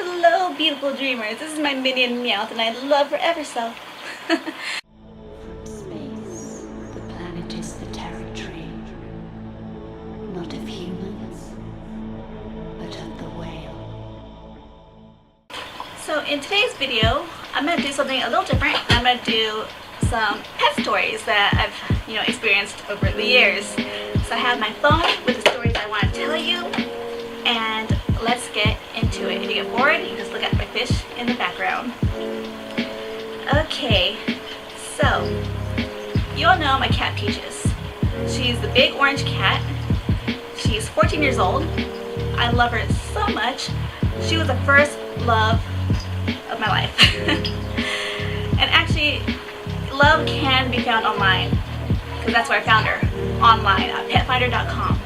Hello, beautiful dreamers. This is my minion Meowth, and I love her ever so. From space, the planet is the territory, not of humans, but of the whale. So in today's video, I'm going to do something a little different. I'm going to do some pet stories that I've, experienced over the years. So I have my phone with the stories I want to tell you, and let's get into it. If you get bored, you can just look at my fish in the background. Okay, so you all know my cat Peaches. She's the big orange cat. She's 14 years old. I love her so much. She was the first love of my life. And actually, love can be found online, because that's where I found her, online at petfinder.com.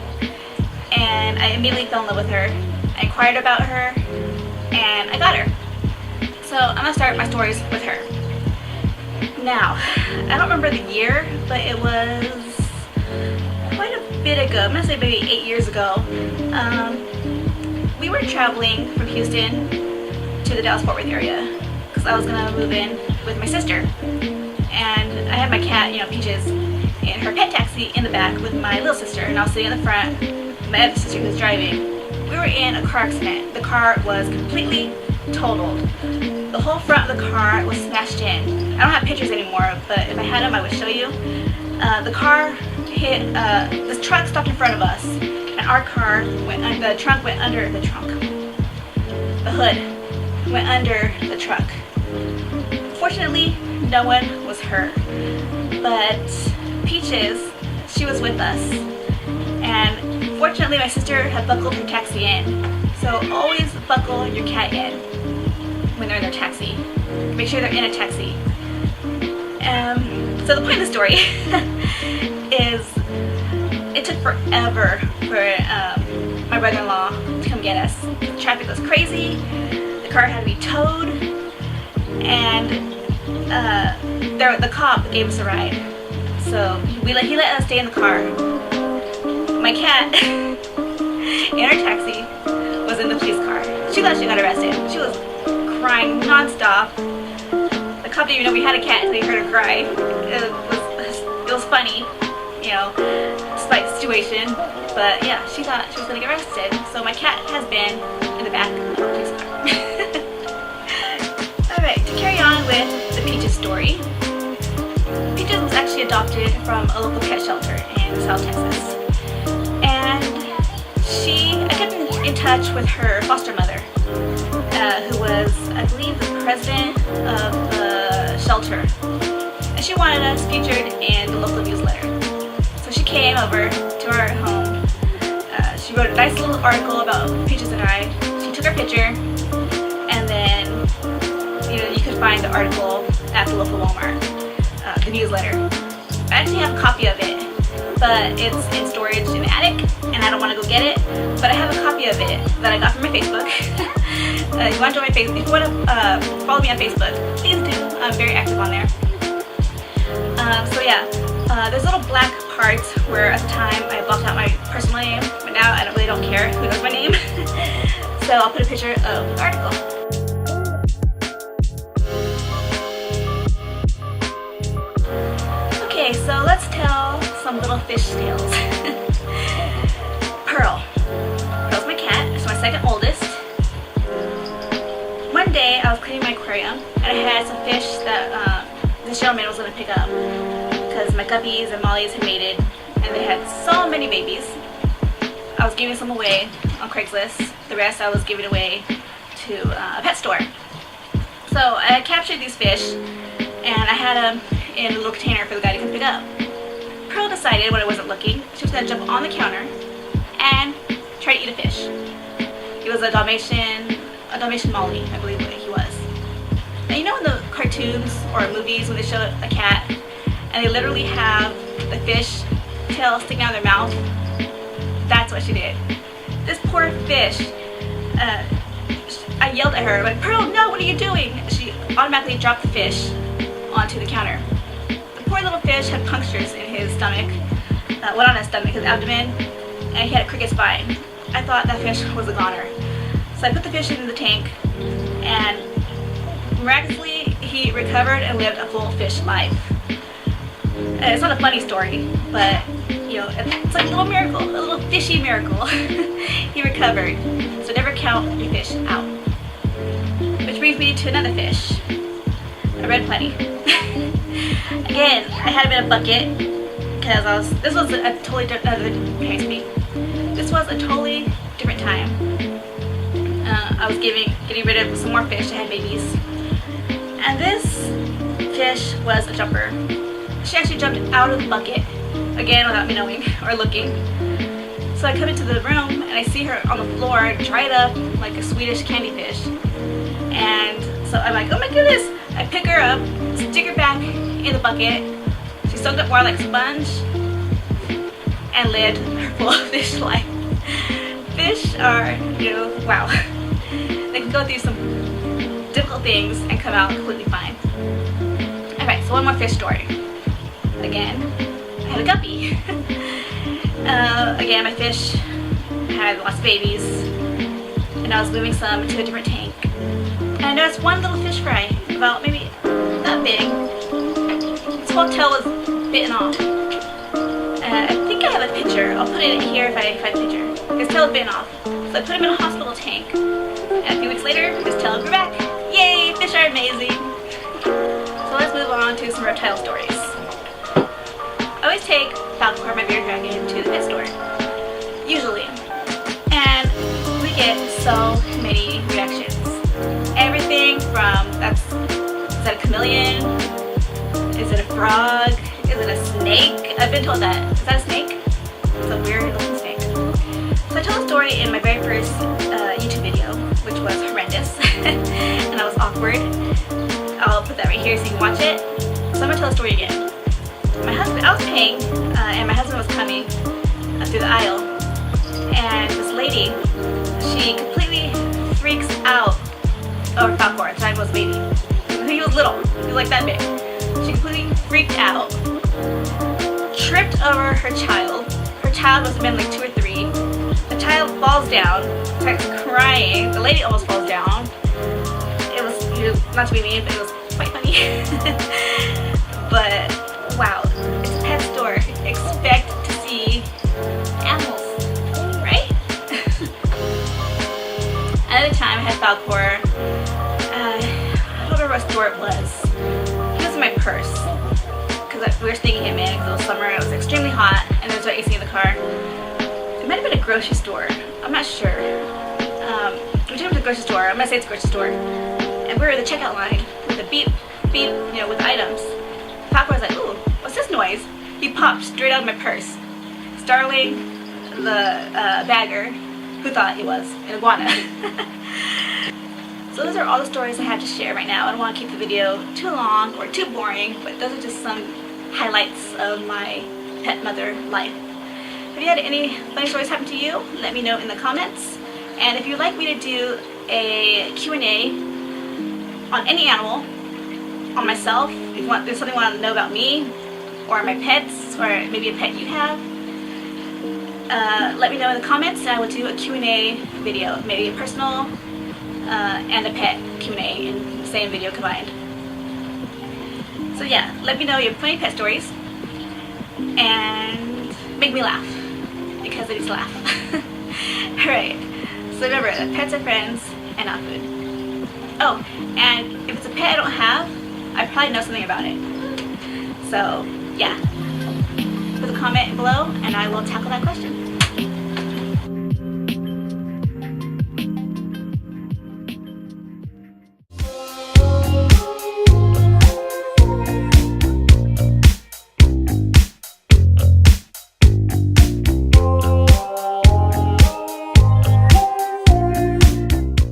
And I immediately fell in love with her. I inquired about her, and I got her. So I'm gonna start my stories with her. Now, I don't remember the year, but it was quite a bit ago. I'm gonna say maybe 8 years ago. We were traveling from Houston to the Dallas-Fort Worth area because I was gonna move in with my sister. And I had my cat, Peaches, in her pet taxi in the back with my little sister, and I was sitting in the front with my other sister who was driving. We were in a car accident. The car was completely totaled. The whole front of the car was smashed in. I don't have pictures anymore, but if I had them, I would show you. The car hit, this truck stopped in front of us, and our car the trunk went under the trunk. The hood went under the truck. Fortunately, no one was hurt, but Peaches, she was with us, and fortunately my sister had buckled her taxi in. So always buckle your cat in when they're in their taxi. Make sure they're in a taxi. So the point of the story is it took forever for my brother-in-law to come get us. The traffic was crazy, the car had to be towed, and the cop gave us a ride. So he let us stay in the car. My cat in our taxi was in the police car. She thought she got arrested. She was crying non-stop. The cop didn't even know we had a cat until he heard her cry. It was funny, despite the situation. But yeah, she thought she was going to get arrested. So my cat has been in the back of the police car. Alright, to carry on with the Peaches story. Peaches was actually adopted from a local pet shelter in South Texas. And I kept in touch with her foster mother, who was, I believe, the president of the shelter. And she wanted us featured in the local newsletter. So she came over to our home. She wrote a nice little article about Peaches and I. She took our picture, and then you could find the article at the local Walmart, the newsletter. I actually have a copy of it, but it's in storage in the attic, and I don't want to go get it. But I have a copy of it that I got from my Facebook. If you want to join my Facebook, if you want to follow me on Facebook, please do. I'm very active on there. So yeah, there's little black parts where at the time I blocked out my personal name, but now I really don't care who knows my name. So I'll put a picture of the article. Okay, so let's tell some little fish tales. Pearl. Pearl's my cat. She's my second oldest. One day I was cleaning my aquarium, and I had some fish that this gentleman was going to pick up because my guppies and mollies had mated, and they had so many babies. I was giving some away on Craigslist. The rest I was giving away to a pet store. So I captured these fish, and I had them in a little container for the guy to come pick up. Pearl decided when I wasn't looking, she was going to jump on the counter and try to eat a fish. He was a Dalmatian Molly, I believe he was. And in the cartoons or movies when they show a cat and they literally have the fish tail sticking out of their mouth? That's what she did. This poor fish, I yelled at her, like, Pearl, no, what are you doing? She automatically dropped the fish onto the counter. The poor little fish had punctures in his stomach, his abdomen, and he had a crooked spine. I thought that fish was a goner. So I put the fish in the tank, and miraculously he recovered and lived a full fish life. And it's not a funny story, but you know, it's like a little miracle, a little fishy miracle. He recovered. So never count your fish out. Which brings me to another fish, a red plenty. Again, I had him in a bucket because this was a totally different, this was a totally different time. I was getting rid of some more fish that had babies, and this fish was a jumper. She actually jumped out of the bucket, again without me knowing or looking. So I come into the room and I see her on the floor, dried up like a Swedish candy fish. And so I'm like, oh my goodness! I pick her up, stick her back in the bucket. She soaked up water like a sponge and lived her full fish life. Fish are, you know, wow. They can go through some difficult things and come out completely fine. Alright, so one more fish story. Again, I had a guppy. Again, my fish had lost babies, and I was moving some into a different tank. And I noticed one little fish fry, about maybe that big. Its whole tail was bitten off. I think I have a picture. I'll put it here if I find a picture. His tail was bitten off. So I put him in a hospital tank. And a few weeks later, his tail grew back. Yay! Fish are amazing! So let's move on to some reptile stories. I always take Falcor, my bearded dragon, to the pet store. Usually. And we get so many reactions. Everything from, is that a chameleon? Is it a frog? Is it a snake? I've been told that. Is that a snake? It's a weird looking snake. So I told a story in my very first YouTube video, which was horrendous. And I was awkward. I'll put that right here so you can watch it. So I'm going to tell the story again. I was paying, and my husband was coming through the aisle. And this lady, she completely freaks out over Falcor. The time was a baby. He was little. He was like that big. She completely freaked out. Tripped over her child. Her child must have been like 2 or 3. The child falls down, starts crying. The lady almost falls down. It was, you know, not to be mean, but it was quite funny. But wow, it's a pet store. Expect to see animals, right? Another time I had Falcor. I don't remember what store it was. He was in my purse because we were sneaking him in because it was summer. It was extremely hot, and there was no AC in the car. It might have been a grocery store. I'm not sure. We took him to the grocery store. I'm gonna say it's a grocery store, and we were in the checkout line with the beep, beep, you know, with items. Falcor was like, "Ooh, what's this noise?" He popped straight out of my purse, startling the bagger, who thought he was an iguana. So those are all the stories I have to share right now. I don't want to keep the video too long or too boring, but those are just some highlights of my pet mother life. If you had any funny stories happen to you, let me know in the comments. And if you'd like me to do a Q&A on any animal, on myself, if there's something you want to know about me, or my pets, or maybe a pet you have, let me know in the comments, and I will do a Q&A video, maybe a personal and a pet Q&A in the same video combined. So yeah, let me know your funny pet stories, and make me laugh, because I need to laugh. Alright, so remember, pets are friends and not food. Oh, and if it's a pet I don't have, I probably know something about it. So yeah, put a comment below and I will tackle that question.